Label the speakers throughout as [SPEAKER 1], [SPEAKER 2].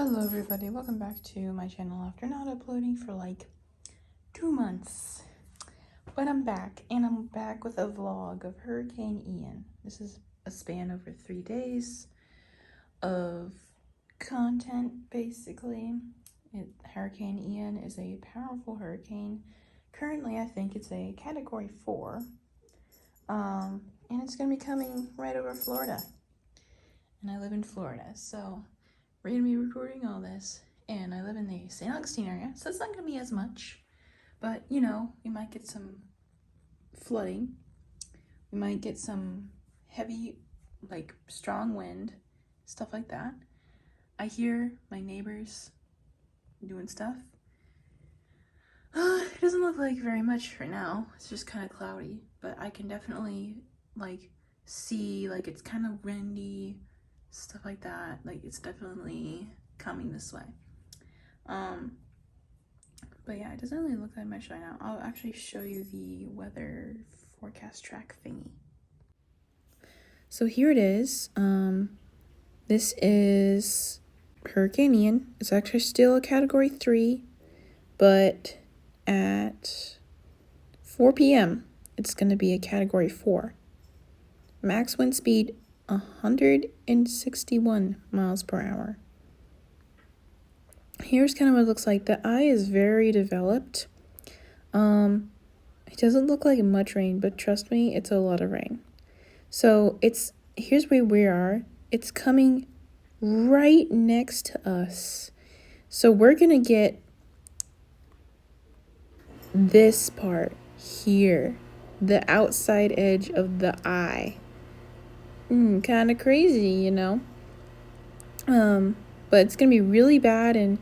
[SPEAKER 1] Hello everybody, welcome back to my channel after not uploading for like 2 months. But I'm back, and I'm back with a vlog of Hurricane Ian. This is a span over 3 days of content, basically. Hurricane Ian is a powerful hurricane. Currently, I think it's a Category 4. And it's going to be coming right over Florida. And I live in Florida, so we're going to be recording all this, and I live in the St. Augustine area, so it's not going to be as much, but, you know, we might get some flooding, we might get some heavy, like, strong wind, stuff like that. I hear my neighbors doing stuff. It doesn't look like very much right now, it's just kind of cloudy, but I can definitely, like, see, like, it's kind of windy, stuff like that. Like, it's definitely coming this way. But yeah, it doesn't really look that much right now. I'll actually show you the weather forecast track thingy. So here it is. This is Hurricane Ian. It's actually still a Category 3, but at 4 p.m. it's going to be a Category 4. Max wind speed 161 miles per hour. Here's kind of what it looks like. The eye is very developed. It doesn't look like much rain, but trust me, it's a lot of rain. So here's where we are. It's coming right next to us. So we're gonna get this part here, the outside edge of the eye. Kind of crazy, you know. But it's gonna be really bad in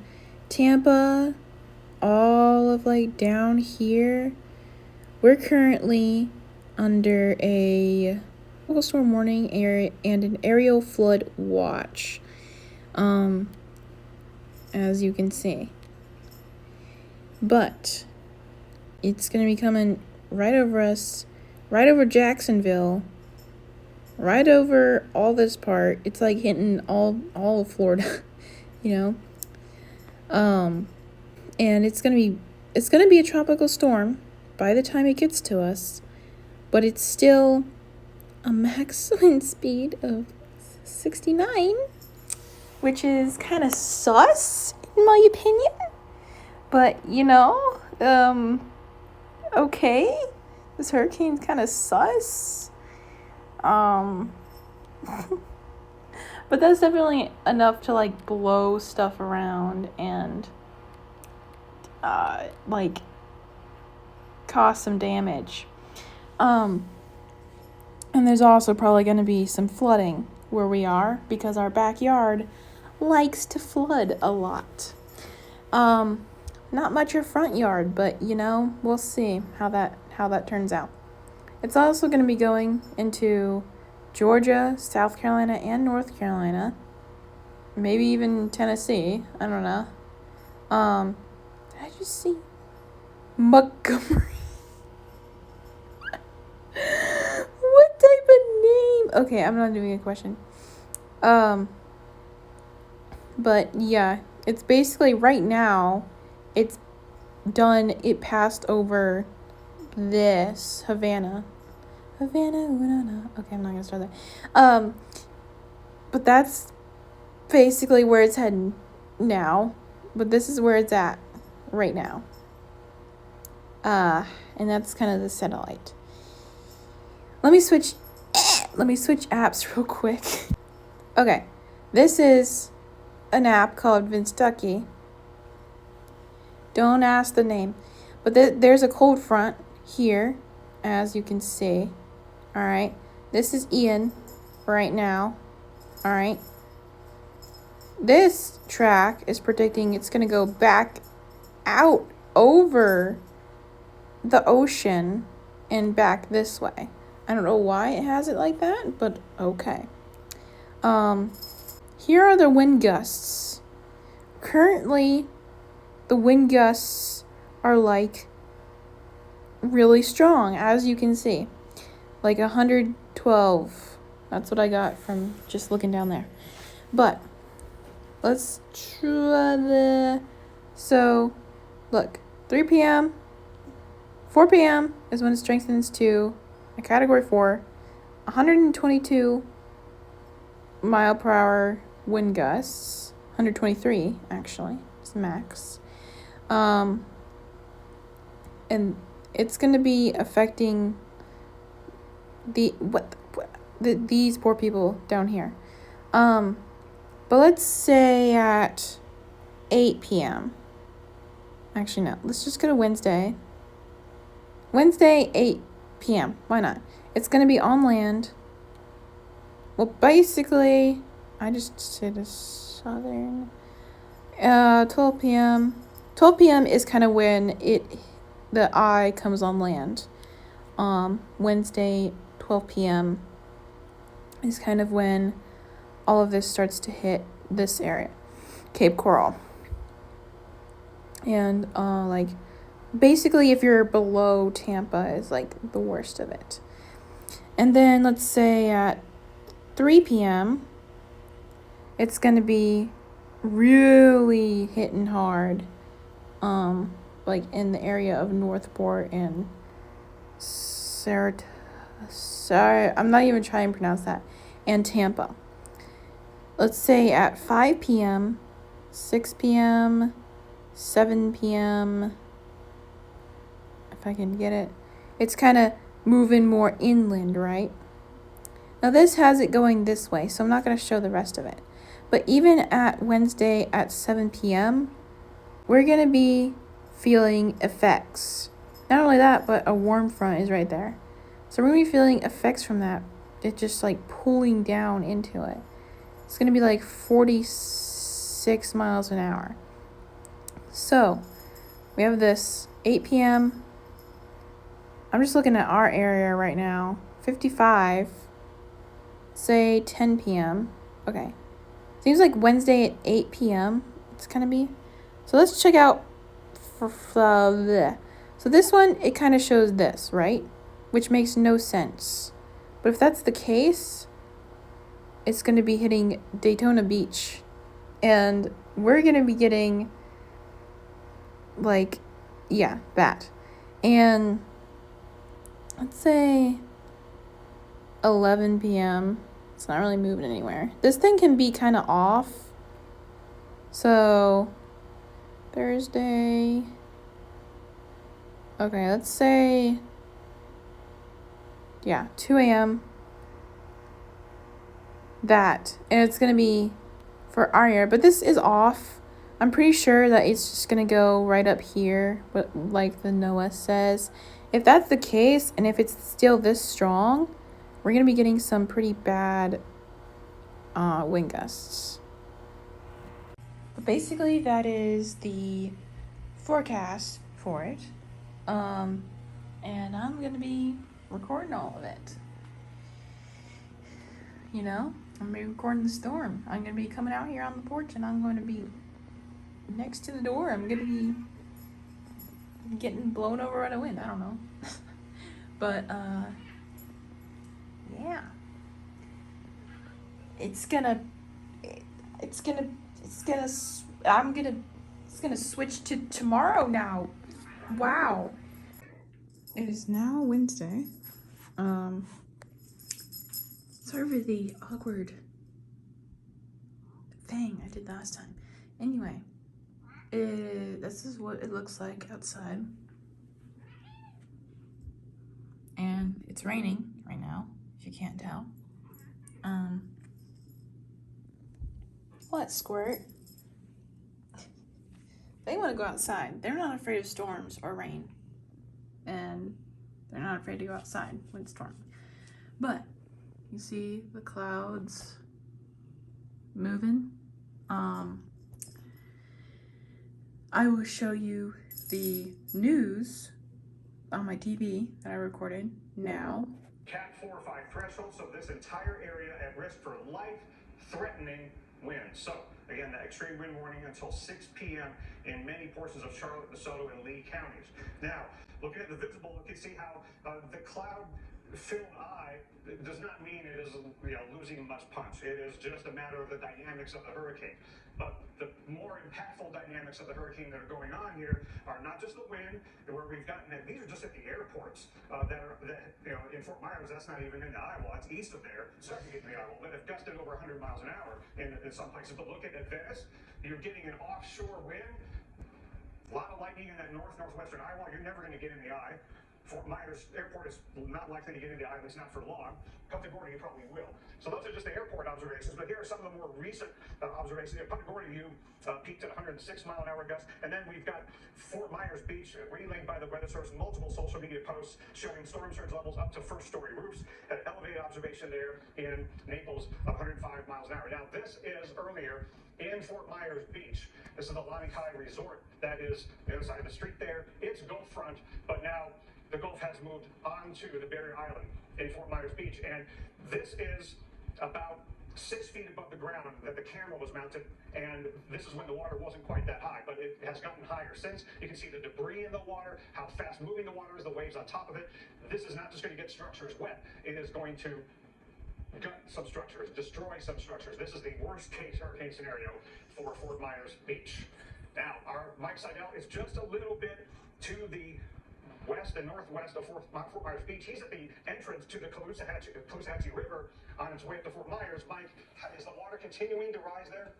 [SPEAKER 1] Tampa, all of like down here. We're currently under a local storm warning area and an aerial flood watch, as you can see. But it's gonna be coming right over us, right over Jacksonville, right over all this part. It's like hitting all of Florida, you know. And it's gonna be a tropical storm by the time it gets to us, but it's still a max wind speed of 69, which is kind of sus in my opinion. But you know, okay, this hurricane's kind of sus. But that's definitely enough to like blow stuff around and like cause some damage. And there's also probably going to be some flooding where we are because our backyard likes to flood a lot. Not much your front yard, but you know, we'll see how that turns out. It's also going to be going into Georgia, South Carolina, and North Carolina. Maybe even Tennessee. I don't know. Did I just see Montgomery? What type of name? Okay, I'm not doing a question. But yeah, it's basically right now, it's done. It passed over this Havana. Okay, I'm not gonna start that. But that's basically where it's heading now. But this is where it's at right now. And that's kind of the satellite. Let me switch apps real quick. Okay, this is an app called Vinstucky. Don't ask the name, but there's a cold front here, as you can see. All right, this is Ian right now. All right, this track is predicting it's going to go back out over the ocean and back this way. I don't know why it has it like that, but okay. Here are the wind gusts. Currently, the wind gusts are like really strong, as you can see. Like 112. That's what I got from just looking down there. But Let's try the... So, look. 3 p.m. 4 p.m. is when it strengthens to a category 4. 122 mile per hour wind gusts. 123, actually. It's max. And it's going to be affecting these poor people down here. But let's say at 8 p.m. Actually, no. Let's just go to Wednesday. Wednesday, 8 p.m. Why not? It's going to be on land. Well, basically, I just said a southern. 12 p.m. 12 p.m. is kind of when the eye comes on land. Wednesday, 12 p.m. is kind of when all of this starts to hit this area, Cape Coral. And basically, if you're below Tampa, is like the worst of it. And then let's say at 3 p.m., it's going to be really hitting hard, like in the area of Northport and sorry, I'm not even trying to pronounce that, and Tampa. Let's say at 5 p.m., 6 p.m., 7 p.m., if I can get it, it's kind of moving more inland, right? Now this has it going this way, so I'm not going to show the rest of it. But even at Wednesday at 7 p.m., we're going to be feeling effects. Not only that, but a warm front is right there. So we're going to be feeling effects from that. It's just like pulling down into it. It's going to be like 46 miles an hour. So we have this 8 p.m. I'm just looking at our area right now. 55. Say 10 p.m. Okay. Seems like Wednesday at 8 p.m. it's going to be. So let's check out. So this one, it kind of shows this, right? Which makes no sense. But if that's the case, it's going to be hitting Daytona Beach. And we're going to be getting, that. And let's say 11 p.m. It's not really moving anywhere. This thing can be kind of off. So, Thursday. Okay, let's say, 2 a.m. That. And it's going to be for our area. But this is off. I'm pretty sure that it's just going to go right up here, like the NOAA says. If that's the case, and if it's still this strong, we're going to be getting some pretty bad wind gusts. But basically, that is the forecast for it. And I'm going to be recording all of it. I'm going to be recording the storm. I'm going to be coming out here on the porch, and I'm going to be next to the door. I'm going to be getting blown over by the wind. I don't know. But, yeah. It's gonna switch to tomorrow now. Wow. It is now Wednesday. Sorry for the awkward thing I did last time. Anyway, this is what it looks like outside. And it's raining right now, if you can't tell. What, Squirt? They want to go outside. They're not afraid of storms or rain. And they're not afraid to go outside when it's storming. But you see the clouds moving. I will show you the news on my TV that I recorded now.
[SPEAKER 2] Cat 4 or 5 threshold, so this entire area at risk for life-threatening winds. So, again, that extreme wind warning until 6 p.m. in many portions of Charlotte, DeSoto, and Lee counties. Now, looking at the visible, you can see how the cloud filled eye does not mean it is losing much punch. It is just a matter of the dynamics of the hurricane. But the more impactful dynamics of the hurricane that are going on here are not just the wind, where we've gotten that. These are just at the airports in Fort Myers. That's not even in the eyewall. It's east of there. Starting to get in the eyewall, but have gusted over 100 miles an hour in some places. But look at Venice. You're getting an offshore wind. A lot of lightning in that northwestern eyewall. You're never going to get in the eye. Fort Myers Airport is not likely to get into the eye, at least not for long. Punta Gorda, you probably will. So those are just the airport observations, but here are some of the more recent observations. Punta Gorda, you peaked at 106 mile an hour gusts, and then we've got Fort Myers Beach, relayed by the Weather Service, multiple social media posts showing storm surge levels up to first-story roofs. An elevated observation there in Naples of 105 miles an hour. Now, this is earlier in Fort Myers Beach. This is the Lani Kai Resort. That is the other side of the street there. It's Gulf front, but now the Gulf has moved onto the Barrier Island in Fort Myers Beach, and this is about 6 feet above the ground that the camera was mounted, and this is when the water wasn't quite that high, but it has gotten higher since. You can see the debris in the water, how fast moving the water is, the waves on top of it. This is not just going to get structures wet, it is going to gut some structures, destroy some structures. This is the worst case hurricane scenario for Fort Myers Beach. Now, our Mike Seidel is just a little bit to the west and northwest of Fort Myers Beach. He's at the entrance to the Caloosahatchee River on its way up to Fort Myers. Mike, is the water continuing to rise there?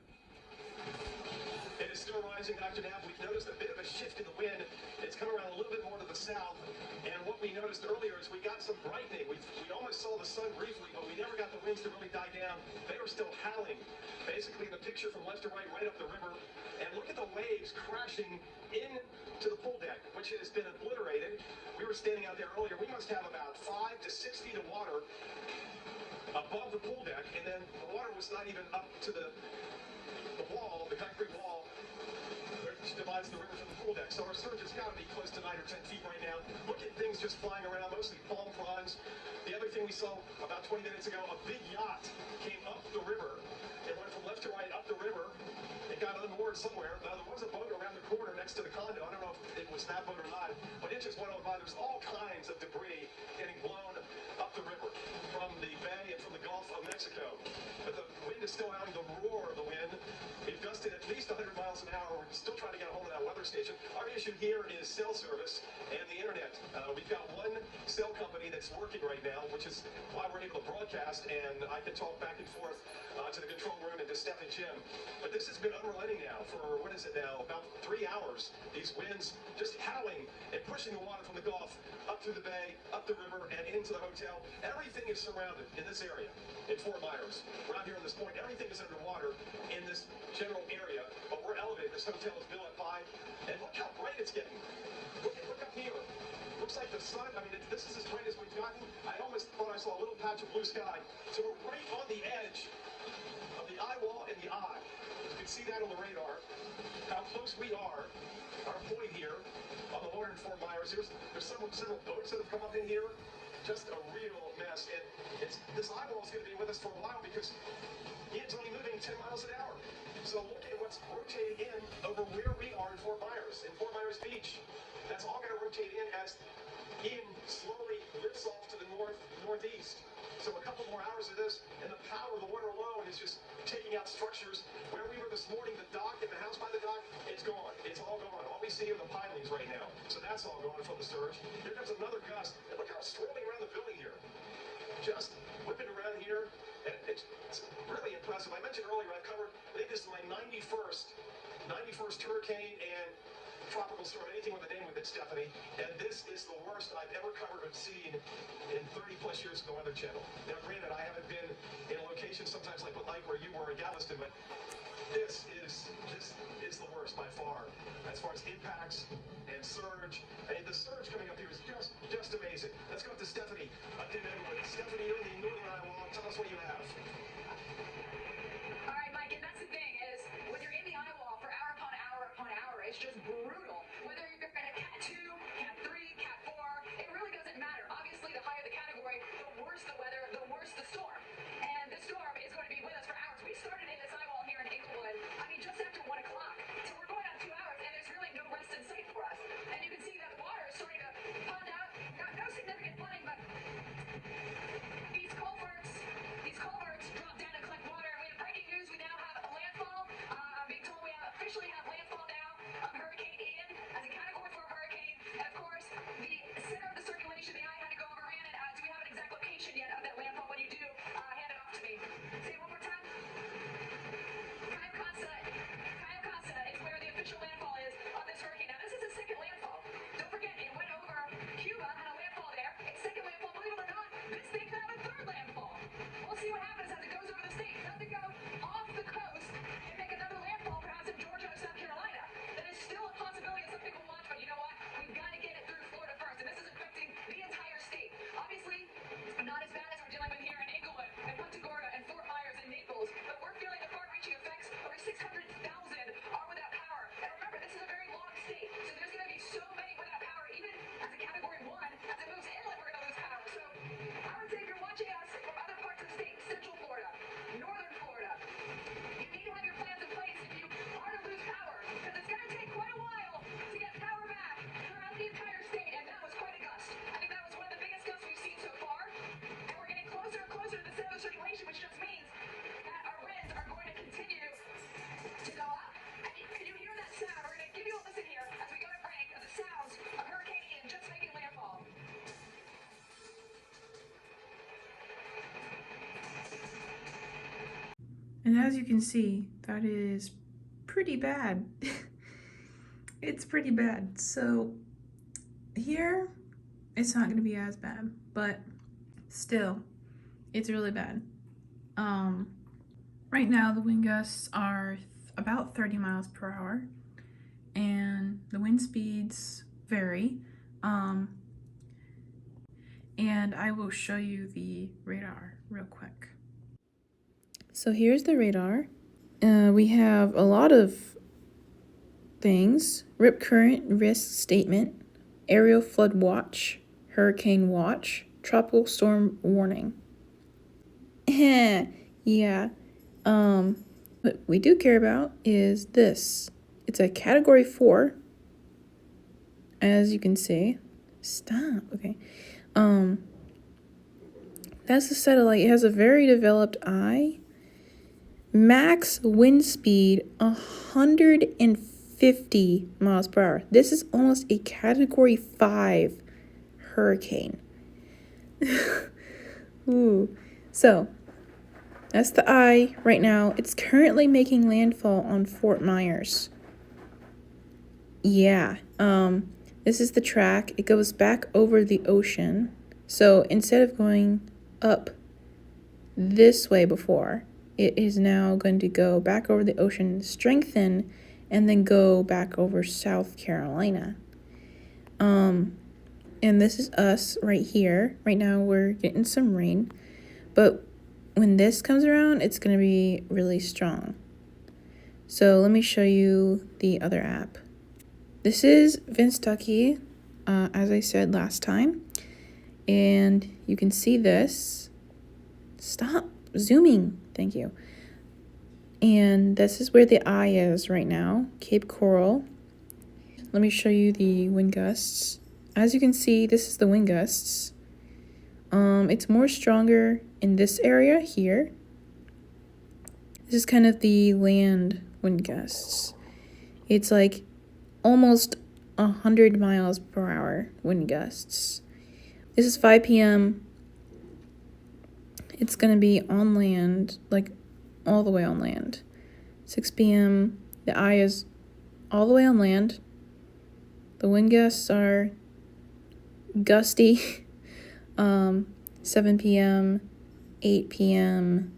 [SPEAKER 3] It is still rising, Dr. Knapp. We've noticed a bit of a shift in the wind. It's come around a little bit more to the south. And what we noticed earlier is we got some brightening. We almost saw the sun briefly, but we never got the winds to really die down. They were still howling. Basically, the picture from left to right up the river. And look at the waves crashing into the pool deck, which has been obliterated. We were standing out there earlier. We must have about 5 to 6 feet of water above the pool deck, and then the water was not even up to the wall, the concrete wall, which divides the river from the pool deck. So our surge has got to be close to 9 or 10 feet right now. Look at things just flying around, mostly palm fronds. The other thing we saw about 20 minutes ago, a big yacht came up the river. It went from left to right up the river. It got unmoored somewhere. Now, there was a boat around the corner next to the condo. I don't know if it was that boat or not, but it just went on by. There's all kinds of debris getting blown up the river from the bay and from the Gulf of Mexico. But the wind is still having the roar of the wind. It gusted at least 100 miles an hour. We're still trying to get a hold of that weather station. Our issue here is cell service and the internet. We've got one cell company that's working right now, which is why we're able to broadcast, and I can talk back and forth to the control room and to Steph and Jim. But this has been unrelenting now for, what is it now, about 3 hours. These winds just howling and pushing the water from the Gulf up through the bay, up the river, and into the hotel. Everything is surrounded in this area, in Fort Myers. We're out here on this point. Everything is underwater in this general area, but we're elevated. This hotel is built at 5, and look how bright it's getting. Look up here. Looks like the sun, I mean, this is as bright as we've gotten. I almost thought I saw a little patch of blue sky. So we're right on the edge of the eye wall and the eye. You can see that on the radar, how close we are. Our point here on the water in Fort Myers. There's several boats that have come up in here. Just a real mess. And this eye wall is going to be with us for a while because it's only moving 10 miles an hour. So look at what's rotating in over where we are in Fort Myers Beach. That's all going to rotate in as Ian slowly lifts off to the northeast. So a couple more hours of this, and the power of the water alone is just taking out structures. Where we were this morning, the dock and the house by the dock, it's gone. It's all gone. All we see are the pilings right now. So that's all gone from the surge. Here comes another gust. And look how it's swirling around the building here. Just whipping around here. And it's really impressive. I mentioned earlier, I think this is my 91st hurricane and tropical storm, anything with a name with it, Stephanie. And this is the worst I've ever covered and seen in 30 plus years of the Weather Channel. Now, granted, I haven't been in locations sometimes like where you were in Galveston, but this is the worst by far as far as impacts and surge. And the surge coming up here is just amazing. Let's go up to Stephanie. Stephanie, you're in the northern Iowa. Tell us what you have.
[SPEAKER 4] All right, Mike, and that's the thing is when you're in the eye wall for hour upon hour, it's just brutal. Whether you're at a Cat 2, Cat 3, Cat 4, it really doesn't matter. Obviously, the higher the category, the worse the weather, the worse the storm. And this storm is going to be with us for hours. We started in this eye wall here in Inglewood, just after 1 o'clock. So we're going on 2 hours, and there's really no rest in sight for us. And you can see that the water is starting to pond out. No significant flooding, but
[SPEAKER 1] And as you can see, that is pretty bad. It's pretty bad. So here, it's not gonna be as bad, but still, it's really bad. Right now the wind gusts are about 30 miles per hour, and the wind speeds vary. And I will show you the radar real quick. So here's the radar. We have a lot of things: rip current risk statement, aerial flood watch, hurricane watch, tropical storm warning. Yeah. What we do care about is this. It's a category 4, as you can see. Stop. Okay. That's the satellite. It has a very developed eye. Max wind speed 150 miles per hour. This is almost a category 5 hurricane. Ooh. So, that's the eye right now. It's currently making landfall on Fort Myers. Yeah. This is the track. It goes back over the ocean. So instead of going up this way before, it is now going to go back over the ocean, strengthen, and then go back over South Carolina. And this is us right here. Right now we're getting some rain, but when this comes around, it's going to be really strong. So let me show you the other app. This is Vinstucky, as I said last time. And you can see this. Stop zooming. Thank you. And this is where the eye is right now, Cape Coral. Let me show you the wind gusts. As you can see, this is the wind gusts. It's more stronger in this area here. This is kind of the land wind gusts. It's like almost 100 miles per hour wind gusts. This is 5 p.m. It's gonna be on land, like all the way on land. 6 p.m. The eye is all the way on land. The wind gusts are gusty. 7 p.m., 8 p.m.,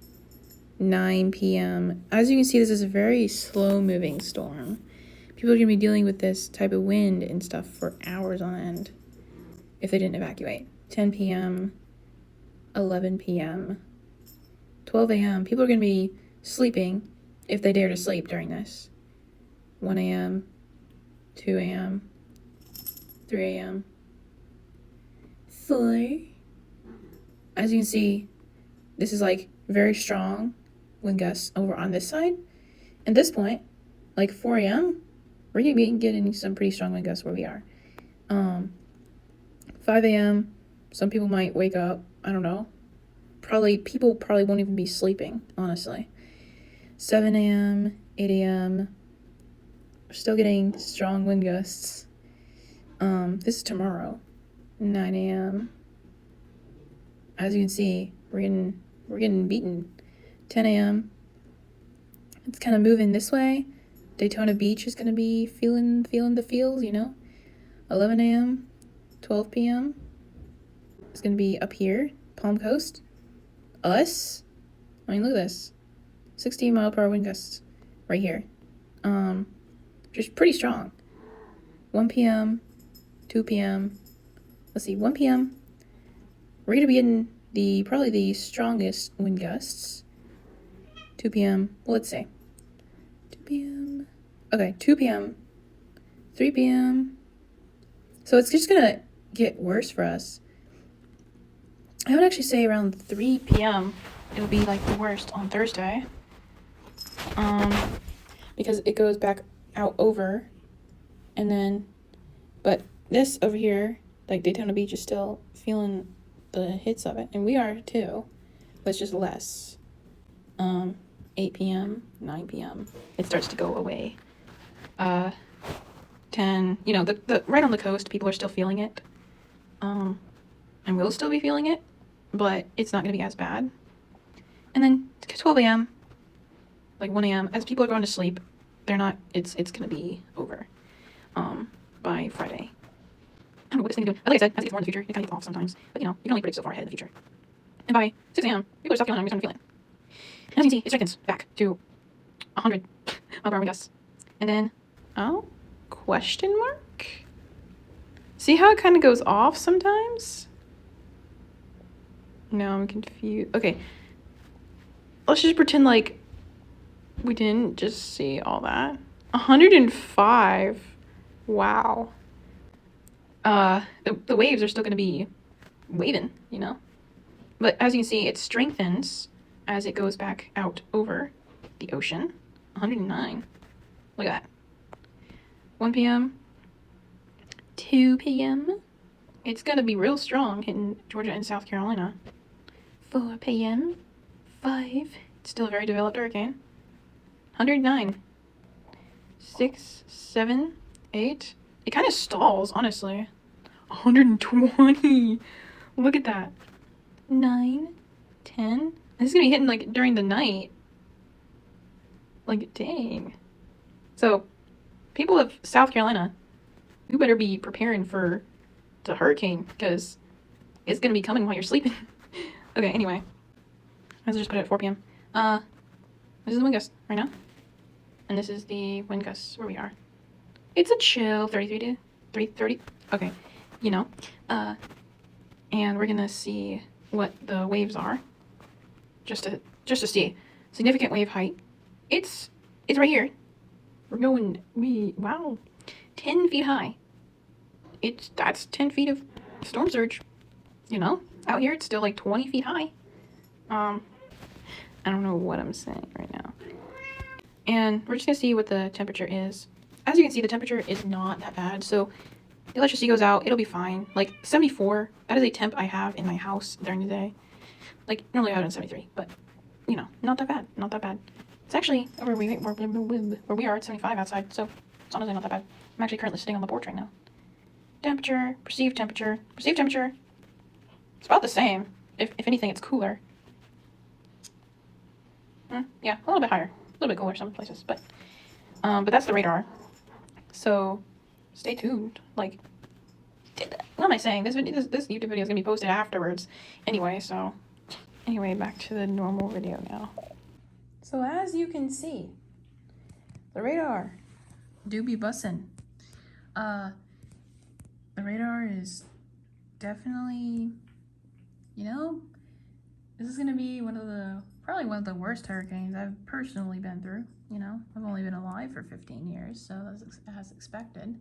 [SPEAKER 1] 9 p.m. As you can see, this is a very slow-moving storm. People are going to be dealing with this type of wind and stuff for hours on end if they didn't evacuate. 10 p.m., 11 p.m., 12 a.m. People are going to be sleeping if they dare to sleep during this. 1 a.m., 2 a.m., 3 a.m., 4. As you can see, this is like very strong wind gusts over on this side. At this point, like 4 a.m., we're going to be getting some pretty strong wind gusts where we are. 5 a.m., some people might wake up. I don't know. People probably won't even be sleeping, honestly. 7 a.m., 8 a.m., we're still getting strong wind gusts. This is tomorrow. 9 a.m. As you can see, we're getting beaten. 10 a.m. It's kind of moving this way. Daytona Beach is gonna be feeling the feels, you know. 11 a.m., 12 p.m. It's gonna be up here, Palm Coast. Us. I mean, look at this. 16 mile per hour wind gusts right here. Just pretty strong. 1 p.m., 2 p.m. Let's see, 1 p.m. We're going to be getting probably the strongest wind gusts. 2 p.m. Well, let's say 2 p.m. Okay, 2 p.m. 3 p.m. So it's just going to get worse for us. I would actually say around 3 p.m. it'll be like the worst on Thursday. Because it goes back out over. And then, but this over here, like Daytona Beach is still feeling the hits of it, and we are too, but it's just less. 8 p.m., 9 p.m. it starts to go away. 10, you know, the right on the coast, people are still feeling it, and will still be feeling it, but it's not going to be as bad. And then 12 a.m., like 1 a.m. As people are going to sleep, they're not. It's gonna be over. By Friday. I don't know what this thing is doing. Like I said, as it gets more in the future, it kind of gets off sometimes. But you know, you can only predict so far ahead in the future. And by 6 a.m., people are South Carolina, starting to feel it. And as you can see, it strengthens back to 100 mile per hour gusts. And then, oh, question mark? See how it kind of goes off sometimes? No, I'm confused. Okay. Let's just pretend like we didn't just see all that. 105. Wow. The waves are still going to be waving, you know? But as you can see, it strengthens as it goes back out over the ocean. 109. Look at that. 1 p.m. 2 p.m. It's going to be real strong in Georgia and South Carolina. 4 p.m. 5. It's still a very developed hurricane. 109. 6, 7, 8. It kind of stalls, honestly. 120. Look at that. 9, 10. This is going to be hitting, like, during the night. Like, dang. So, people of South Carolina, you better be preparing for the hurricane, because it's going to be coming while you're sleeping. Okay, anyway. Let's just put it at 4 p.m. This is the wind gust right now. And this is the wind gust where we are. It's a chill 33 to 330. Okay, you know. And we're gonna see what the waves are. Just to see. Significant wave height. It's right here. We're going wow. 10 feet high. That's 10 feet of storm surge. You know? Out here it's still like 20 feet high. I don't know what I'm saying right now. And we're just gonna see what the temperature is. As you can see, the temperature is not that bad, so the electricity goes out, it'll be fine. Like 74, that is a temp I have in my house during the day. Like normally I have it in 73, but you know, not that bad, not that bad. It's actually where we are at 75 outside, so it's honestly not that bad. I'm actually currently sitting on the porch right now. Temperature, perceived temperature, perceived temperature. It's about the same. If anything, it's cooler. Yeah, a little bit higher, a little bit cooler some places, but that's the radar. So, stay tuned. Like, what am I saying? This YouTube video is gonna be posted afterwards, anyway. So, anyway, back to the normal video now. So as you can see, the radar do be bussin'. The radar is definitely, you know, this is gonna be probably one of the worst hurricanes I've personally been through. You know, I've only been alive for 15 years, so that's as expected.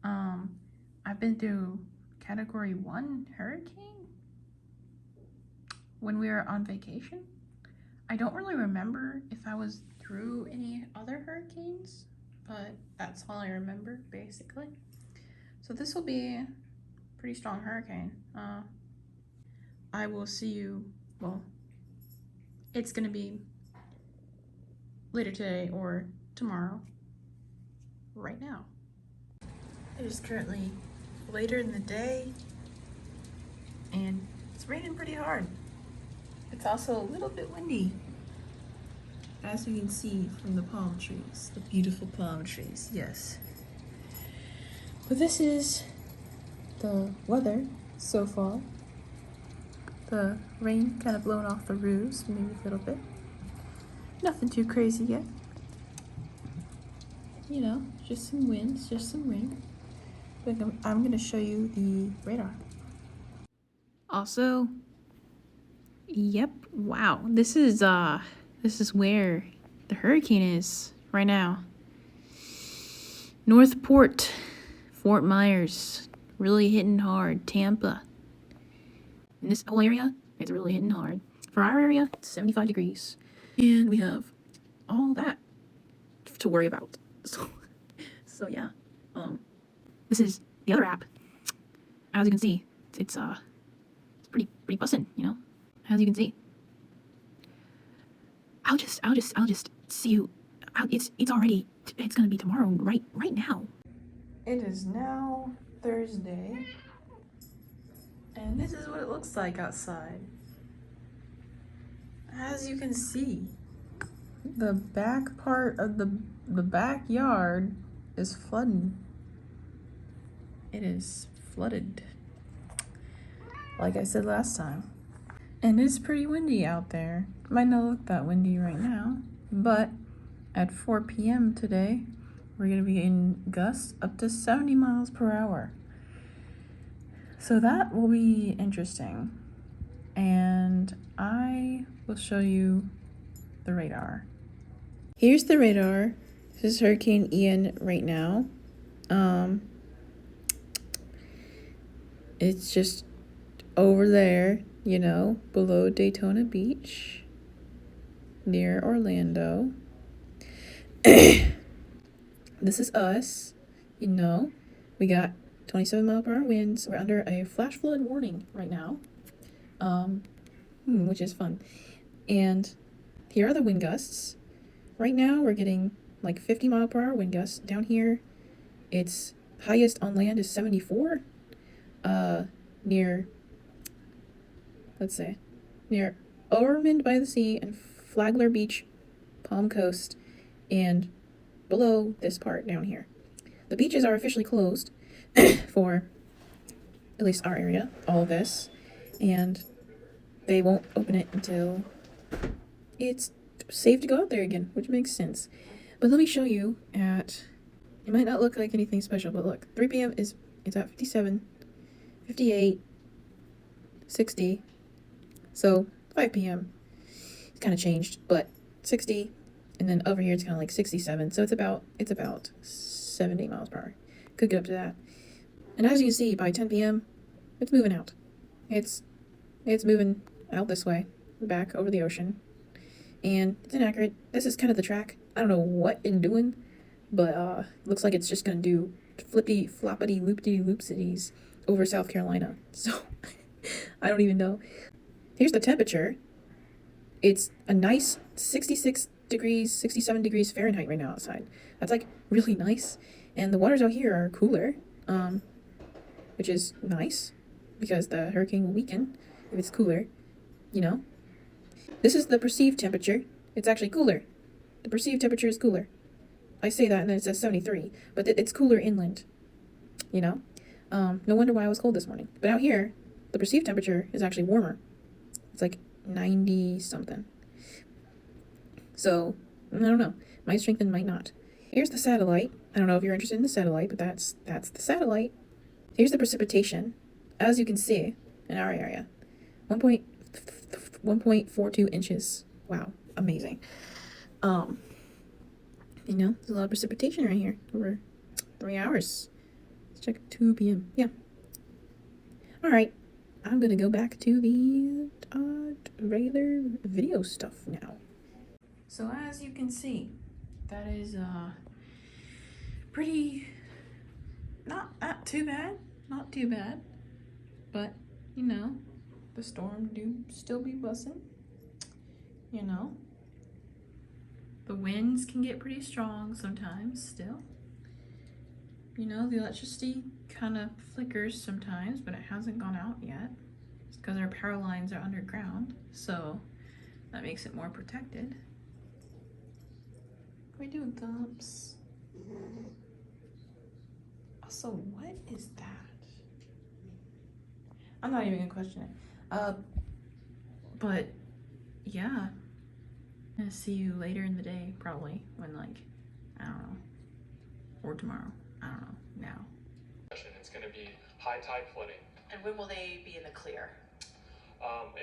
[SPEAKER 1] I've been through Category 1 hurricane when we were on vacation. I don't really remember if I was through any other hurricanes, but that's all I remember, basically. So this will be a pretty strong hurricane. I will see you, well, it's gonna be later today or tomorrow, right now. It is currently later in the day and it's raining pretty hard. It's also a little bit windy, as you can see from the palm trees, the beautiful palm trees, yes. But this is the weather so far. The rain kind of blowing off the roofs, maybe a little bit. Nothing too crazy yet. You know, just some winds, just some rain. But I'm gonna show you the radar. Also, yep, wow. This is where the hurricane is right now. Northport, Fort Myers, really hitting hard. Tampa. In this whole area, it's really hitting hard. For our area, it's 75 degrees. And we have all that to worry about. So yeah. This is the other app. As you can see, it's pretty bussin', you know? As you can see. I'll just see you. It's gonna be tomorrow, right now. It is now Thursday. And this is what it looks like outside. As you can see, the back part of the backyard is flooding. It is flooded, like I said last time. And it's pretty windy out there. Might not look that windy right now, but at 4 p.m. today, we're gonna be in gusts up to 70 miles per hour. So that will be interesting. And I will show you the radar. Here's the radar. This is Hurricane Ian right now. It's just over there, you know, below Daytona Beach, near Orlando. This is us, you know. We got 27 mile per hour winds. We're under a flash flood warning right now, which is fun. And here are the wind gusts. Right now we're getting like 50 mile per hour wind gusts. Down here, it's highest on land is 74. Near Ormond by the Sea and Flagler Beach, Palm Coast, and below this part down here. The beaches are officially closed for at least our area, all of this, and they won't open it until it's safe to go out there again, which makes sense. But let me show you it might not look like anything special, but look, 3 p.m. it's at 57, 58, 60. So 5 p.m. it's kind of changed, but 60, and then over here it's kind of like 67. So it's about 70 miles per hour. Could get up to that. And as you can see, by 10 p.m. it's moving out. It's moving out this way, back over the ocean, and it's inaccurate. This is kind of the track. I don't know what it's doing, but looks like it's just gonna do flippity floppity loopity loopsities over South Carolina. So I don't even know. Here's the temperature. It's a nice 66 degrees, 67 degrees Fahrenheit right now outside. That's like really nice. And the waters out here are cooler, which is nice because the hurricane will weaken if it's cooler, you know. This is the perceived temperature. It's actually cooler. The perceived temperature is cooler. I say that and then it says 73, but it's cooler inland, you know. No wonder why I was cold this morning. But out here, the perceived temperature is actually warmer. It's like 90 something. So, I don't know. Might strengthen, might not. Here's the satellite. I don't know if you're interested in the satellite, but that's the satellite. Here's the precipitation. As you can see, in our area, 1.42 inches. Wow, amazing. You know, there's a lot of precipitation right here over 3 hours. Let's check 2 p.m. Yeah. All right. I'm gonna go back to the regular video stuff now. So as you can see, that is pretty not too bad, but you know, the storm do still be bussing. You know, the winds can get pretty strong sometimes still. You know, the electricity kind of flickers sometimes, but it hasn't gone out yet. It's because our power lines are underground, so that makes it more protected. What are we doing, Thumps? Also, what is that? I'm not even gonna question it. But yeah, I'm gonna see you later in the day, probably, when like, I don't know, or tomorrow. I don't know, now.
[SPEAKER 3] It's going to be high tide flooding.
[SPEAKER 5] And when will they be in the clear?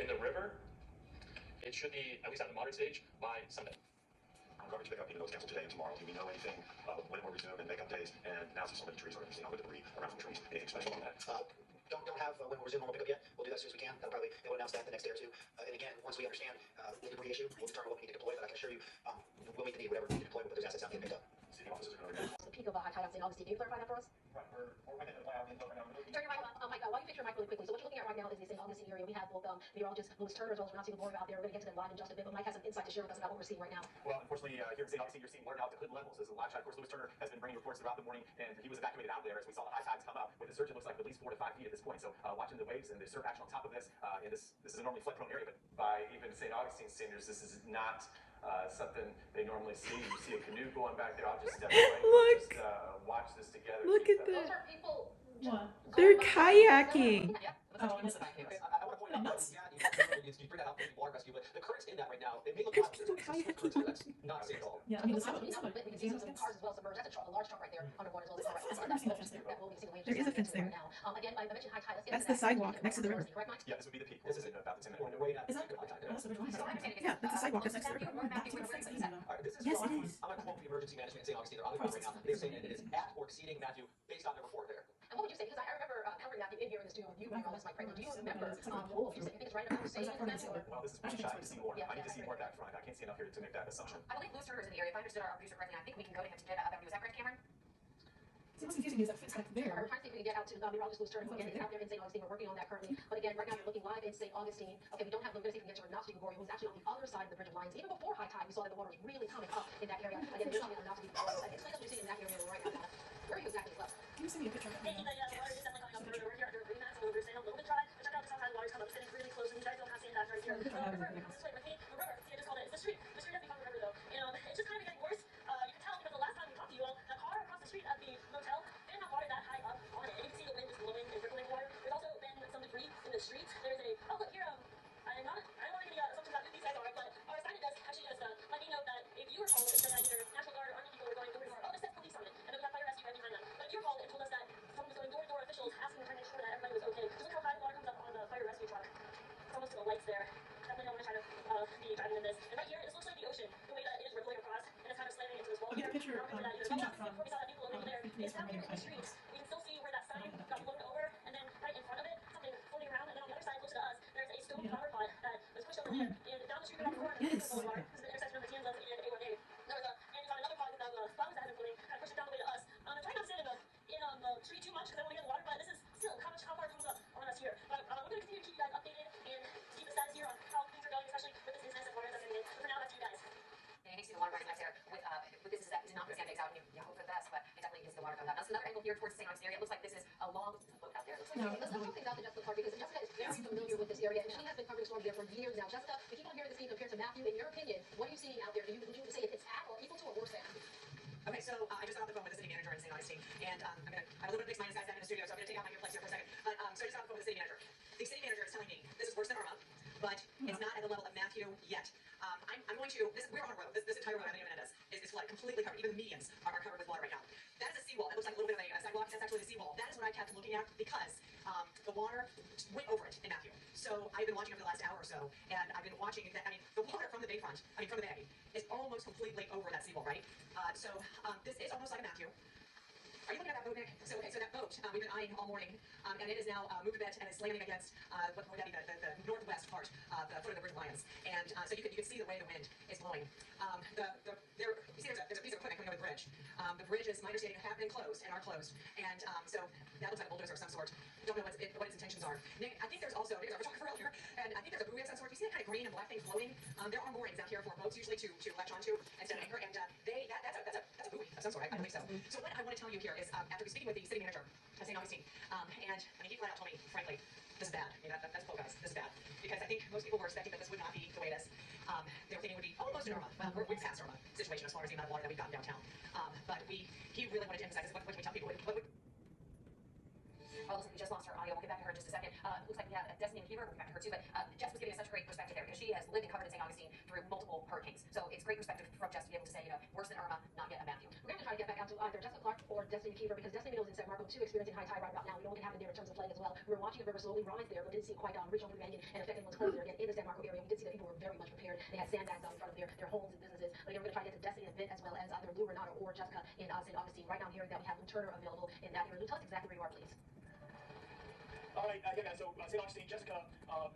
[SPEAKER 3] In the river, it should be at least at the moderate stage by Sunday. Garbage pickup, even though it's canceled today and tomorrow. Do we know anything when it will resume and pickup days? And now since so many trees are going to be seen on the debris around some trees, anything special on that?
[SPEAKER 6] Don't have when we'll resume normal pickup yet. We'll do that as soon as we can. They'll announce that the next day or two. And again, once we understand the debris issue, we'll determine what we need to deploy. But I can assure you, we'll meet the need, whatever we need to deploy. We'll put those assets out and get picked up.
[SPEAKER 3] City offices are going to
[SPEAKER 4] The peak of high tides in Augustine. Can you clarify that for us?
[SPEAKER 3] Right, we're within the plan.
[SPEAKER 4] Turn your mic on. Mike, while you fix your mic really quickly. So what you're looking at right now is the St. Augustine area. We have both meteorologist Louis Turner as well as Renati Laura out there. We're going to get to them live in just a bit, but Mike has some insight to share with us about what we're seeing right now.
[SPEAKER 3] Well, unfortunately, here in St. Augustine, you're seeing water out to hood levels. This is a live shot. Of course, Louis Turner has been bringing reports throughout the morning, and he was evacuated out there as we saw the high tides come up. With the surge, it looks like at least 4 to 5 feet at this point. So watching the waves and the surf action on top of this, and this is a normally flood-prone area, but by even St. Augustine's standards, this is not something they normally see. You see a canoe going back there. I'll just step away.
[SPEAKER 1] Look.
[SPEAKER 3] Just watch this together.
[SPEAKER 1] Look
[SPEAKER 3] Keep
[SPEAKER 1] at
[SPEAKER 3] that-
[SPEAKER 1] that.
[SPEAKER 4] Those are people.
[SPEAKER 7] What?
[SPEAKER 1] They're kayaking.
[SPEAKER 4] Yeah.
[SPEAKER 7] Oh, I missed the back
[SPEAKER 6] I want to point out,
[SPEAKER 7] Nuts.
[SPEAKER 6] you bring that out for water rescue, but the currents in that right now, it may look
[SPEAKER 1] There's
[SPEAKER 6] wild, but
[SPEAKER 1] people
[SPEAKER 6] there's
[SPEAKER 1] kayaking.
[SPEAKER 6] currents there that's not safe at all.
[SPEAKER 7] Yeah, I mean,
[SPEAKER 4] We
[SPEAKER 7] the
[SPEAKER 4] can see some cars as well submerged. That's a large truck right there underwater as well.
[SPEAKER 7] I've never seen a fence there.
[SPEAKER 4] That will be seen
[SPEAKER 1] There is a fence there.
[SPEAKER 4] right now. Again, I mentioned high tide. Let's get
[SPEAKER 1] That's
[SPEAKER 4] into
[SPEAKER 1] the
[SPEAKER 4] that.
[SPEAKER 1] sidewalk next to the river.
[SPEAKER 4] Correct, Mike?
[SPEAKER 3] Yeah, this would be the peak.
[SPEAKER 6] This is
[SPEAKER 3] about the 10-minute window.
[SPEAKER 6] Way
[SPEAKER 7] Is that?
[SPEAKER 6] high tide.
[SPEAKER 7] Oh, that's the original
[SPEAKER 4] So my
[SPEAKER 7] high
[SPEAKER 4] understanding is
[SPEAKER 1] Yeah, that's the sidewalk that's next to the river.
[SPEAKER 7] That's the fence that he's in, though.
[SPEAKER 6] All right, this is
[SPEAKER 1] Yes,
[SPEAKER 6] from,
[SPEAKER 1] it is.
[SPEAKER 6] I'm going to quote the emergency management in St. Augustine. They're on the ground right now. They're saying that it is at or exceeding Matthew based on their report there.
[SPEAKER 4] And what would you say? Because I remember covering Matthew in here in the studio with you and all this, Mike Franklin. Do you remember? What would you say? You think it's right around the same as Matthew? Or?
[SPEAKER 3] Well, this is one shot. I need to see more. I need to see more back front. I can't see enough here to make that assumption.
[SPEAKER 4] I believe Lewis Turner is in the area. If I understood our producer correctly, I think we can go to him to get a better view. Is that correct, Cameron?
[SPEAKER 7] See, what's confusing me is that fence back
[SPEAKER 4] We're
[SPEAKER 7] there.
[SPEAKER 4] trying to see if we can get out to meteorologist Lewis Turner, who again is out there in St. Augustine. We're working on that currently. But again, right now you're looking live in St. Augustine. Okay, we don't have, we're going to see if we can get to Renofsky Gregorio, who's actually on the other side of the Bridge of Lions. Even before high tide, we saw that the water was really coming up in that area. Again, you're looking at Renofsky Gregorio. Explain us what you see in that area right now. Where are you exactly? Well,
[SPEAKER 7] Can you send me a picture of that?
[SPEAKER 8] Thank you, but yeah, the water is definitely coming up through. We're here under green mat, so we're staying a little bit dry. But check out this outside, the water's coming up, sitting really close, and you guys don't have sand back right here. The river comes this way with me. The river, see, I just called it. It's the street. The street has become a river, though. And it's just kind of getting worse. You can tell because the last time we talked to you all, the car across the street at the motel didn't have water that high up on it. And you can see the wind is blowing and rippling water. There's also been some debris in the streets. There's a, oh look here, I don't want to make any assumptions about who these guys are, but our assignment does actually just let me know that if you were called and said that either National Guard or Army people were going door to door, oh, this says police on it, and then we got fire rescue right behind them. But if you were called and told us that someone was going door to door, officials asking, trying to make sure that everybody was okay, just look how high the water comes up on the fire rescue truck. It's almost to the lights there. Definitely don't want to try to be driving in this. And right here, this looks like the ocean, the way that it is rippling across, and it's kind of slamming into this wall.
[SPEAKER 7] I'll get a picture, screenshot from,
[SPEAKER 8] Before we saw that people over there, it's down here in the
[SPEAKER 7] I-
[SPEAKER 8] streets. We can still see where that sign got blown over, and then right in front of it, something floating around, and then on the other side, close to us, there's a stone flower pot that was pushed over there, and down the street around the corner,
[SPEAKER 1] Yes.
[SPEAKER 8] this is the intersection of the Kansas and A1A. There was a, and you found another pot with flowers that had been floating, kind of pushed it down the way to us. I'm trying not to stand in the tree too much because I want to get in the water, but this is still how far it comes up on us here. But we're going to continue to keep you guys updated and keep the status here on how things are going, especially with this business and water that's coming in. But for now, that's you guys.
[SPEAKER 4] yeah, you can see the water rising up there with this is that did not put sand banks out, and you hope for the best, but it definitely is the water coming out. Now, so another angle here towards the St. Augustine area. It looks like this is a long boat out there. It looks like let's throw things out to Jessica Clark because Jessica is very familiar with this area, and she has been covering storms there for years now. Jessica, we keep on hearing this being compared to Matthew. In your opinion, what are you seeing out there? Would you say it's at or equal to or worse than?
[SPEAKER 9] Okay, so I just got off the phone with the city manager in St. Augustine, and I'm a little bit mixed minus guys down in the studio, so I'm going to take out my earplugs here for a second. But so I just got off the phone with the city manager. The city manager is telling me this is worse than Irma, but it's not at the level of Matthew yet. I'm going to, we're on a road. This entire road I'm going to is flooded, completely covered. Even the medians are covered with water right now. That is a seawall. That looks like a little bit of a sidewalk. That's actually the seawall. That is what I kept looking at because the water went over it in Matthew. So I've been watching it for the last hour or so, and I've been watching that. I mean, the water from the bayfront, from the bay, is almost completely over that seawall, right? This is almost like a Matthew. Are you looking at that boat, Nick? So that boat we've been eyeing all morning, and it is now moved a bit and it's slamming against what would that be the northwest part, the foot of the Bridge of Lions. And so you can see the way the wind is blowing. You see there's a piece of equipment coming over the bridge. The bridges, my understanding, have been closed and are closed. And so that looks like a bulldozer of some sort. Don't know what its intentions are. Nick, I think there's also, we're talking for earlier, and I think there's a buoy of some sort. You see that kind of green and black thing floating? There are moorings out here for boats usually to latch onto instead of anchor, and that's a buoy of some sort. I believe so. So what I want to tell you here is after speaking with the city manager of St. Augustine, and I mean, he flat out told me, frankly, this is bad. I mean, that's full, guys. This is bad. Because I think most people were expecting that this would not be the way it is. They were thinking it would be almost an Irma. Well, we're past Irma situation as far as the amount of water that we've gotten downtown. But he really wanted to emphasize this. What can we tell people?
[SPEAKER 4] Oh, listen, we just lost her audio. We'll get back to her in just a second. Looks like we have Destiny and Fever. We'll get back to her too. But Jess was giving us such great perspective there because she has lived and covered in St. Augustine through multiple hurricanes. So it's great perspective from Jess to be able to say, worse than Irma, not yet a Matthew. We're going to try to get back out to either Jessica Clark or Destiny Fever because Destiny knows in San Marco too experiencing high tide right about now. We know what can happen there in terms of flooding as well. We were watching the river slowly rise there, but didn't see it quite reach over the banyan and affect anyone's homes there. Again, in the San Marco area, we did see that people were very much prepared. They had sandbags out in front of their homes and businesses. But again, we're going to try to get to Destiny in a bit as well as either Lou Renato or Jessica in St. Augustine. Right now I'm hearing that we have Lou Turner available in that area. Lou, tell us exactly where you are, please.
[SPEAKER 6] All right, yeah, guys, so St. Augustine, Jessica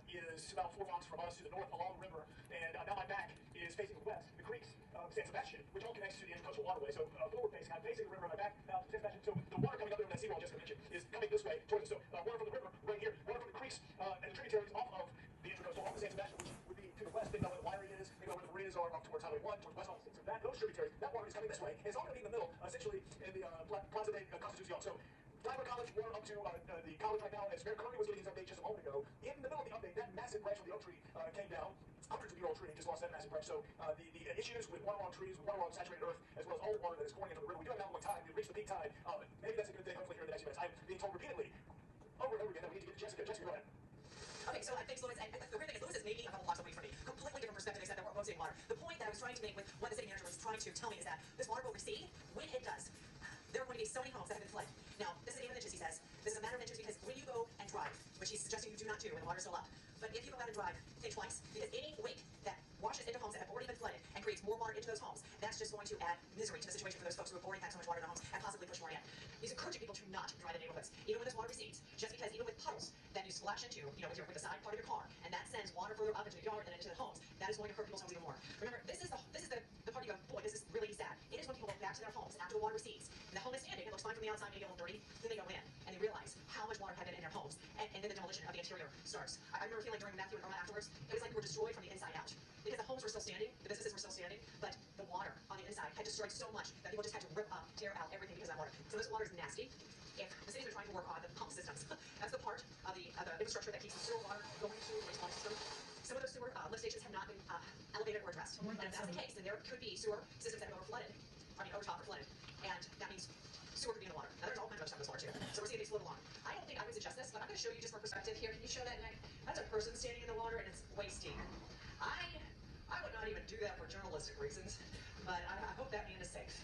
[SPEAKER 6] is about 4 blocks from us to the north along the river, and now my back is facing the west, the creeks of San Sebastian, which all connects to the intercoastal waterway. So forward facing, I'm facing the river, my back now to San Sebastian. So the water coming up there in that seawall Jessica mentioned is coming this way towards us. So water from the river right here, water from the creeks and the tributaries off of the intercoastal, off of San Sebastian, which would be to the west. They know where the winery is, they know where the marinas are, off towards Highway 1, towards West Austin. So those tributaries, that water is coming this way, and it's all going to be in the middle, essentially in the Plaza de Constitucion. So Flagler College, we're up to the college right now, as Mayor Curry was getting his update just a moment ago. In the middle of the update, that massive branch of the oak tree came down. hundreds of year old tree just lost that massive branch. So the issues with waterlogged trees, with waterlogged saturated earth, as well as all the water that is pouring into the river, we do have an outgoing tide. We've reached the peak tide. Maybe that's a good thing. Hopefully here in the next few minutes. I'm being told repeatedly, over and over again, that we need to get to Jessica. Jessica, go ahead.
[SPEAKER 9] Okay, so thanks, Louis. And the weird thing is, Louis is making a couple blocks away from me. Completely different perspective, except that we're both seeing water. The point that I was trying to make with what the city manager was trying to tell me is that this water will recede when it does. There are going to be so many homes that have been flooded. Now, this is even inches, he says. This is a matter of inches because when you go and drive, which he's suggesting you do not do when the water's still up, but if you go out and drive, think twice, because any wake that washes into homes that have already been flooded and creates more water into those homes, that's just going to add misery to the situation for those folks who have already had so much water in their homes and possibly push more in. He's encouraging people to not drive in neighborhoods, even when this water recedes, just because even with puddles that you splash into, with the side part of your car, and that sends water further up into the yard and into the homes, that is going to hurt people's homes even more. Remember, this is the part you go, boy, this is really sad. It is when people go back to their homes after the water recedes, and the home is standing, it looks fine from the outside, maybe a little dirty, then they go in, and they realize how much water had been in their homes, and then the demolition of the interior starts. I remember feeling during Matthew and Irma afterwards, it was like we were destroyed from the inside out. Because the homes were still standing, the businesses were still standing, but the water on the inside had destroyed so much that people just had to rip up, tear out everything because of that water. So this water is nasty. If the cities are trying to work on the pump systems, that's the part of the infrastructure that keeps the sewer water going to the wastewater system. Some of those sewer lift stations have not been elevated or addressed. And if that's the case, then there could be sewer systems that have overtopped or flooded. And that means sewer could be in the water. Now there's all kinds of stuff in this water too. So we're seeing these float along. I don't think I would suggest this, but I'm going to show you just for perspective here. Can you show that, Nick? That's a person standing in the water and it's waist deep. I would not even do that for journalistic reasons, but I hope that man is safe.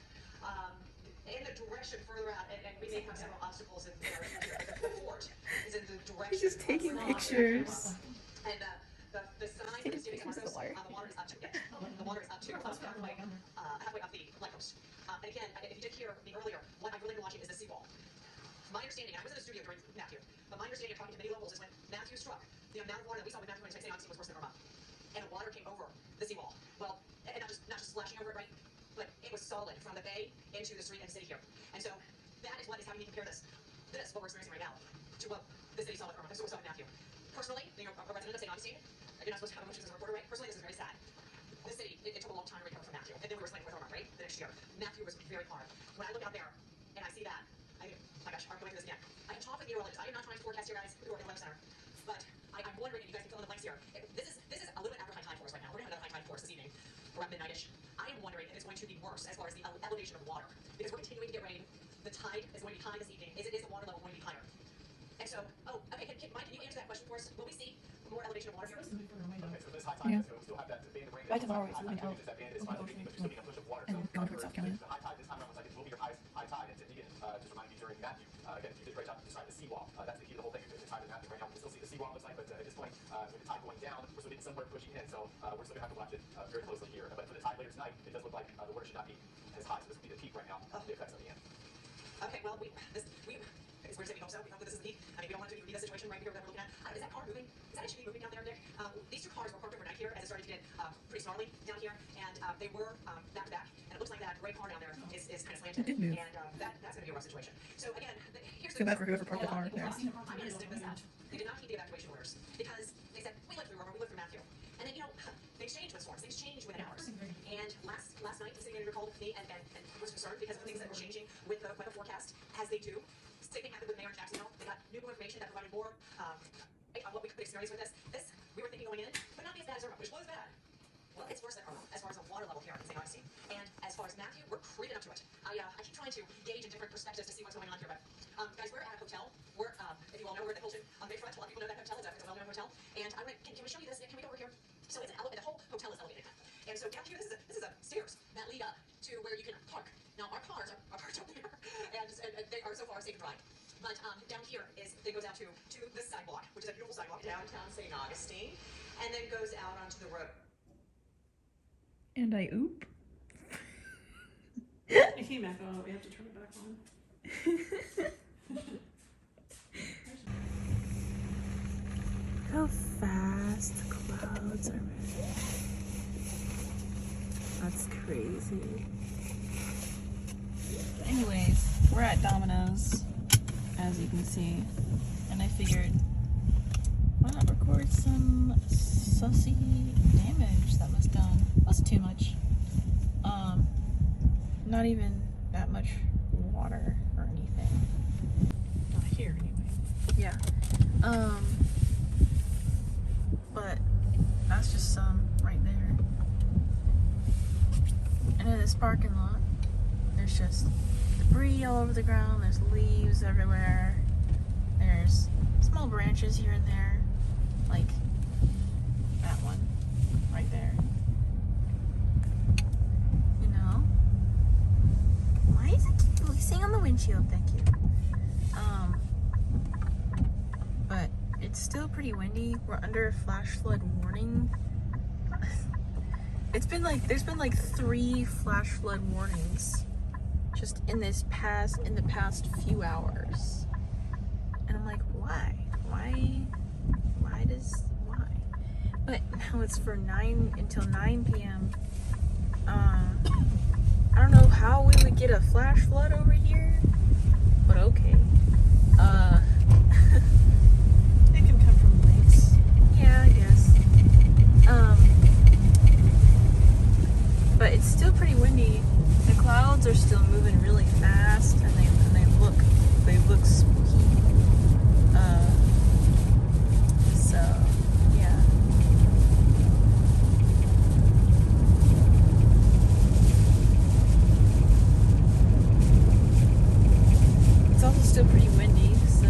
[SPEAKER 9] In the direction further out, and we may have several obstacles in there. The fort is in the direction.
[SPEAKER 1] He's just taking pictures.
[SPEAKER 9] And the sign is doing the water is up to it. The water is up to halfway up the light post. And again, if you did hear me earlier, what I've really been watching is the seawall. My understanding, I was in the studio during Matthew, but my understanding of talking to many locals is when Matthew struck, the amount of water that we saw with Matthew when St. Augustine was worse than Irma. And the water came over the seawall. Well, and not just splashing over it, right? But it was solid from the bay into the street and city here. And so that is what is having me compare this, what we're experiencing right now, to what the city saw with Irma. This is what we saw with Matthew. Personally, being a resident of St. Augustine, you're not supposed to have emotions as a reporter, right? Personally, this is very sad. The city, it took a long time to recover from Matthew. And then we were slain with Irma, right? The next year. Matthew was very hard. When I look out there and I see that, I think, oh my gosh, I'm going through this again. I can talk with meteorologists. I am not trying to forecast here, guys, who are in the weather center. But I'm wondering if you guys can fill in the blanks here. This is a little bit after high tide for us right now. We're going to have another high tide for us this evening, around midnight-ish. I am wondering if it's going to be worse as far as the elevation of water. Because we're continuing to get rain. The tide is going to be high this evening. Is the water level going to be higher? And so, Mike, can you answer that question for us? Will we see more elevation of water here?
[SPEAKER 6] Okay, so this high tide, so we still have that band of rain.
[SPEAKER 7] Right to the north, it's moving out.
[SPEAKER 6] That band is finally leaving, but you're still getting a push of water.
[SPEAKER 7] And going towards South Carolina.
[SPEAKER 6] The high tide this time around looks like it will be your highest high tide. And again, just reminding you during Matthew, again, you did a great job describing the seawall. That's the key to the whole thing. The tide is Matthew right now. We can still see the seawall looks like, but at this point, with the tide going down, we're still getting somewhere pushing in. So we're still going to have to watch it very closely here. But for the tide later tonight, it does look like the water should not be as high. So this would be the peak right now. The effects of the end.
[SPEAKER 9] Okay, well, it's weird to say we hope so. We hope that this is the peak. I mean, we don't want it to be the situation right here that we're looking at. Is that car moving? Is that HB moving down there, Nick? These two cars were parked overnight here as it started to get pretty snarly down here, and they were back to back. And it looks like that gray car down there is kind of slanted.
[SPEAKER 1] It did move.
[SPEAKER 9] And that's going to be a rough situation. So again, here's
[SPEAKER 1] Too bad for whoever parked the car there.
[SPEAKER 9] I'm going to stick this out. They did not heed the evacuation orders because they said, we lived through Irma, we lived through Matthew. And then, things change with storms. Things change within hours. And last night, the city manager called me and was concerned because of the things that were changing with the weather forecast, as they do. Same thing happened with Mayor Jacksonville. They got new information that provided more on what we could experience with this. We were thinking going in, but not be as bad as Irma, which was bad. Well, it's worse than Irma as far as the water level here in St. Augustine. And as far as Matthew, we're creeping up to it. I keep trying to gauge in different perspectives to see what's going on here, but guys, we're at a hotel. We're, if you all know, we're at the Hilton on Bayfront. A lot of people know that hotel. It's a well-known hotel. And I went, can we show you this? Can we go over here? So it's the whole hotel is elevated. And so down here, this is a stairs that lead up to where you can park. Now our cars are parked up there, and they are so far safe to drive. But down here it goes out to the sidewalk, which is a beautiful sidewalk downtown St. Augustine, and then goes out onto the road.
[SPEAKER 1] And I oop.
[SPEAKER 7] It came back on. We have to turn it back on.
[SPEAKER 1] How fast the clouds are moving. That's crazy. But anyways, we're at Domino's, as you can see, and I figured, why not record some sussy damage that was done. It wasn't too much. Not even that much water or anything. Not here anyway. Yeah. But that's just some this parking lot, there's just debris all over the ground, there's leaves everywhere, there's small branches here and there, like that one right there. You know? Why is it keep releasing on the windshield? Thank you. But it's still pretty windy. We're under a flash flood warning. There's been like 3 flash flood warnings just in the past few hours. And I'm like, why? But now it's for 9 until 9 p.m. I don't know how we would get a flash flood over here, but okay.
[SPEAKER 7] It can come from lakes.
[SPEAKER 1] Yeah, I guess. But it's still pretty windy. The clouds are still moving really fast, and they look spooky. So yeah. It's also still pretty windy, so.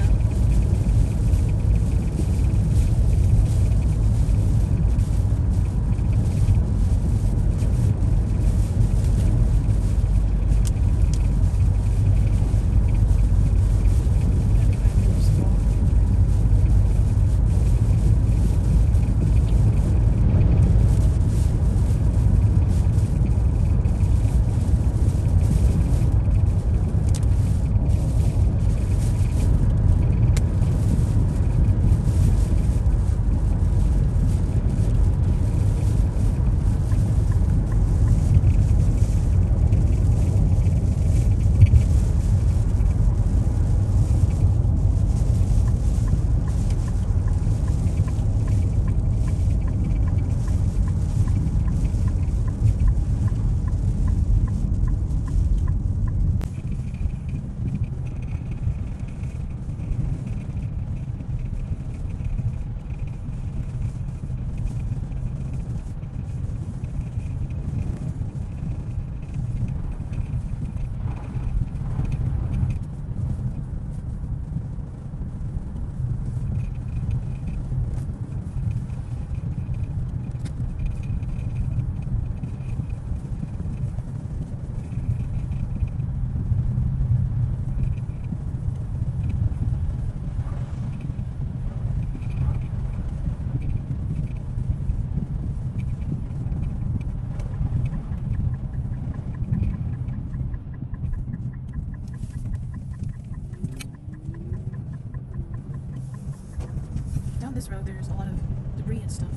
[SPEAKER 1] Down this road, there's a lot of debris and stuff.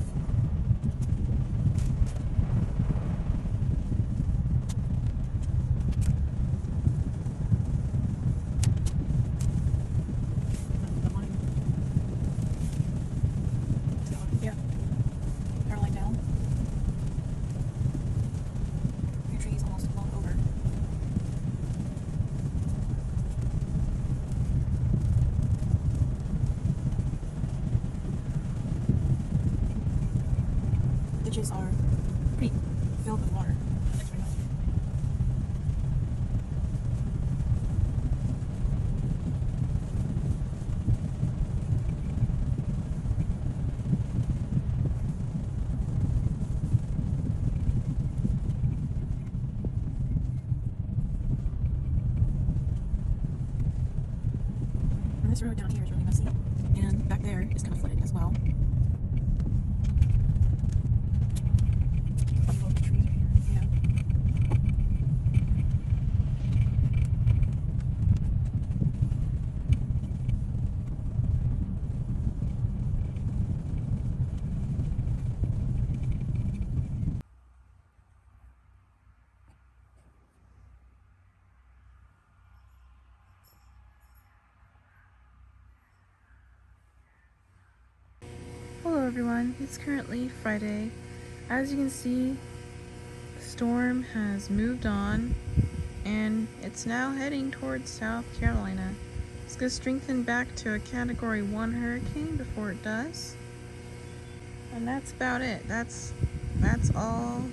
[SPEAKER 1] Yeah. Power line down. Your tree's almost blown over. Ditches are pretty filled with water. Thanks very much. And this road down here is really messy, and back there is kind of flooded as well. Yeah. Hello everyone, it's currently Friday. As you can see, the storm has moved on and it's now heading towards South Carolina. It's going to strengthen back to a Category 1 hurricane before it does. And that's about it. That's all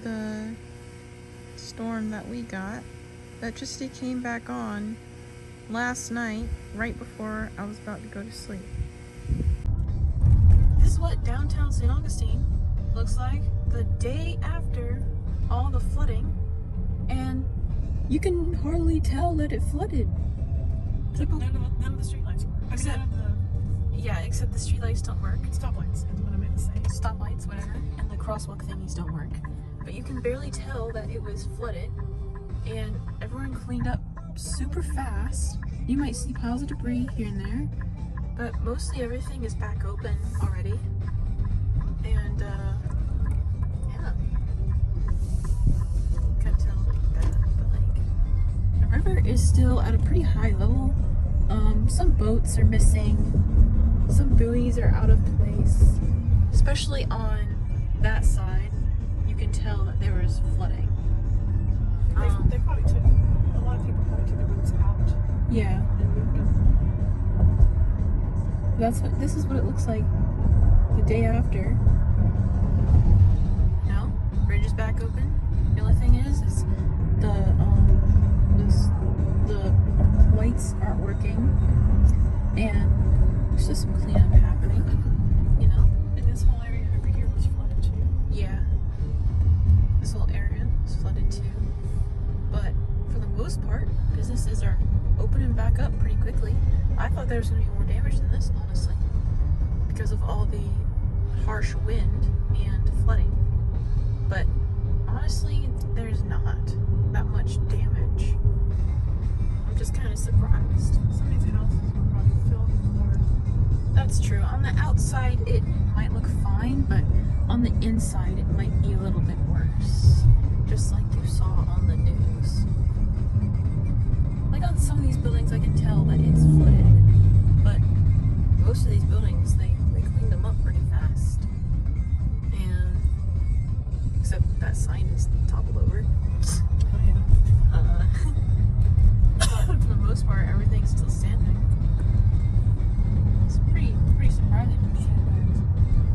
[SPEAKER 1] the storm that we got. Electricity came back on last night, right before I was about to go to sleep. This is what downtown St. Augustine looks like the day after all the flooding, and you can hardly tell that it flooded.
[SPEAKER 7] None of the streetlights work.
[SPEAKER 1] Except, except the streetlights don't work.
[SPEAKER 7] Stoplights is what I meant to say.
[SPEAKER 1] Stoplights, whatever, and the crosswalk thingies don't work. But you can barely tell that it was flooded, and everyone cleaned up super fast. You might see piles of debris here and there, but mostly everything is back open already. And yeah, can't tell that, but like the river is still at a pretty high level. Some boats are missing, some buoys are out of place, especially on that side. You can tell that there was flooding.
[SPEAKER 7] They probably took, a lot of people probably took their boats out
[SPEAKER 1] Yeah,
[SPEAKER 7] and moved them.
[SPEAKER 1] this is what it looks like the day after. No, bridge is back open. The only thing is the lights aren't working, and there's just some cleanup happening. You know?
[SPEAKER 7] And this whole area over here was flooded too.
[SPEAKER 1] Yeah. This whole area was flooded too. But for the most part, businesses are opening back up pretty quickly. I thought there was going to be more damage than this, honestly, because of all the harsh wind and flooding. But honestly, there's not that much damage. I'm just kind of surprised.
[SPEAKER 7] Some of these houses were probably filled with water.
[SPEAKER 1] That's true. On the outside, it might look fine, but on the inside, it might be a little bit worse. Just like you saw on the news. Like on some of these buildings, I can tell that it's flooded, but most of these buildings, they cleaned them up pretty fast. And except that sign is toppled over.
[SPEAKER 7] Oh yeah.
[SPEAKER 1] But for the most part, everything's still standing. It's pretty surprising.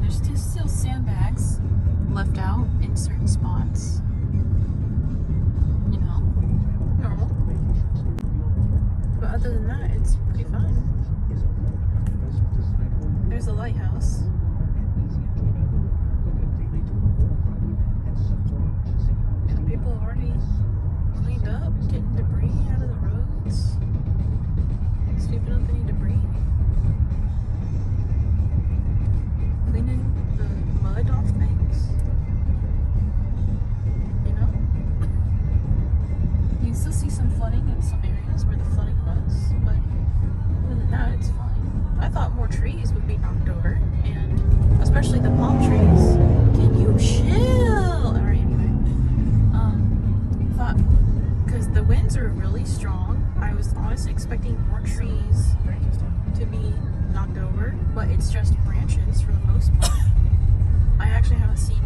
[SPEAKER 1] There's still sandbags left out in certain spots. You know, normal. But other than that, it's pretty fine. There's a lighthouse. And people have already cleaned up, getting debris out of the roads, sweeping up any debris, cleaning the mud off things. You know? You can still see some flooding in some areas where the flooding was, but other than that, it's fine. I thought more trees would be knocked over, and especially the palm trees. Can you chill? Alright, anyway. Thought, because the winds are really strong, I was honestly expecting more trees to be knocked over, but it's just branches for the most part. I actually haven't seen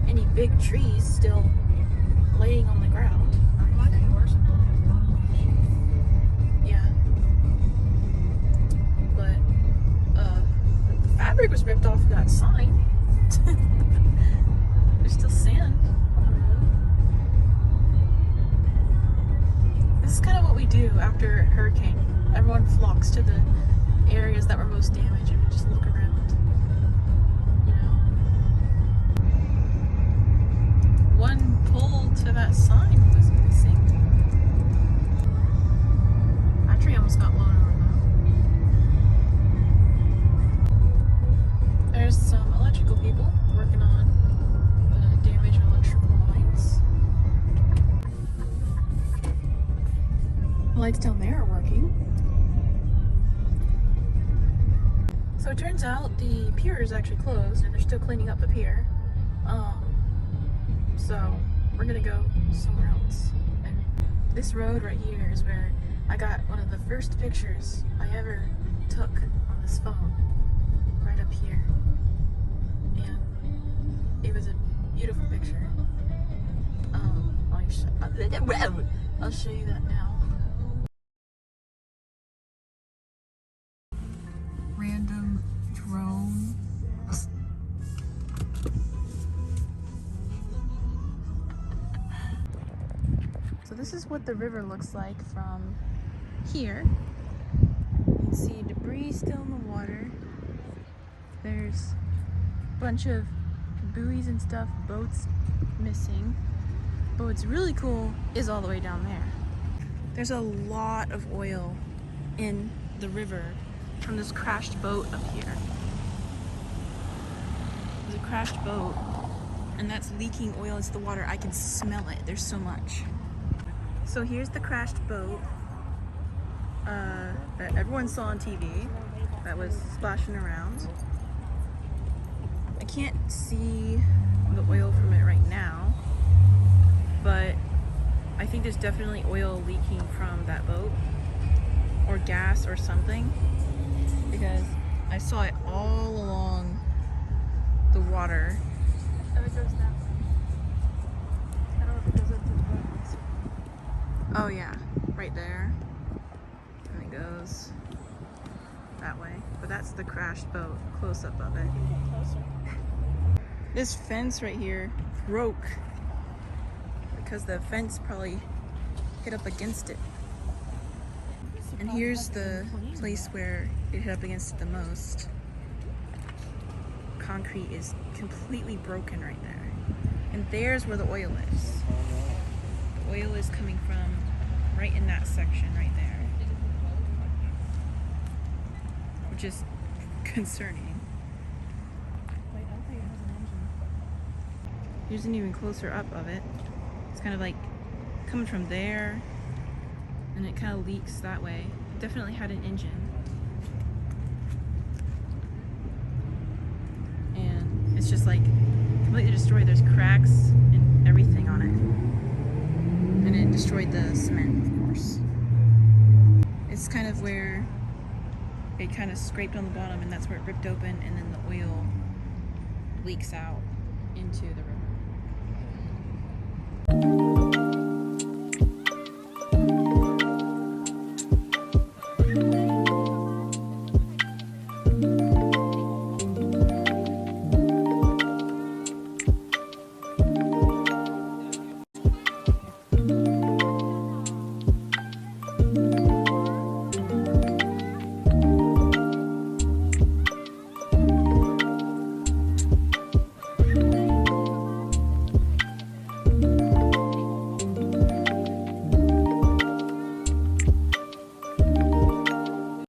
[SPEAKER 1] any big trees still laying on the ground.
[SPEAKER 7] Might be worse than
[SPEAKER 1] Yeah. But the fabric was ripped off of that sign. There's still sand on the road. This is kind of what we do after a hurricane. Everyone flocks to the areas that were most damaged and we just look around. You know? One pole to that sign was missing. That tree almost got blown over though. There's some electrical people working on the damaged electrical lines. The lights down there are working. So it turns out the pier is actually closed and they're still cleaning up the pier. So we're gonna go somewhere else. And this road right here is where I got one of the first pictures I ever took on this phone. Right up here. And it was a beautiful picture. I'll show you that now. Random drone. This is what the river looks like from here. You can see debris still in the water. There's a bunch of buoys and stuff, boats missing. But what's really cool is all the way down there. There's a lot of oil in the river from this crashed boat up here. There's a crashed boat and that's leaking oil into the water. I can smell it. There's so much. So here's the crashed boat that everyone saw on TV that was splashing around. I can't see the oil from it right now, but I think there's definitely oil leaking from that boat, or gas or something, because I saw it all along the water.
[SPEAKER 7] Oh, it goes that way. I don't know if it goes up to the boats.
[SPEAKER 1] Oh yeah, right there. And it goes that way. But that's the crashed boat, close up of it. This fence right here broke because the fence probably hit up against it. And here's the place where it hit up against it the most. Concrete is completely broken right there. And there's where the oil is. The oil is coming from right in that section right there. Which is concerning. Here's an even closer up of it. It's kind of like coming from there and it kind of leaks that way. It definitely had an engine. And it's just like completely destroyed. There's cracks and everything on it. And it destroyed the cement, of course. It's kind of where it kind of scraped on the bottom and that's where it ripped open and then the oil leaks out into the river.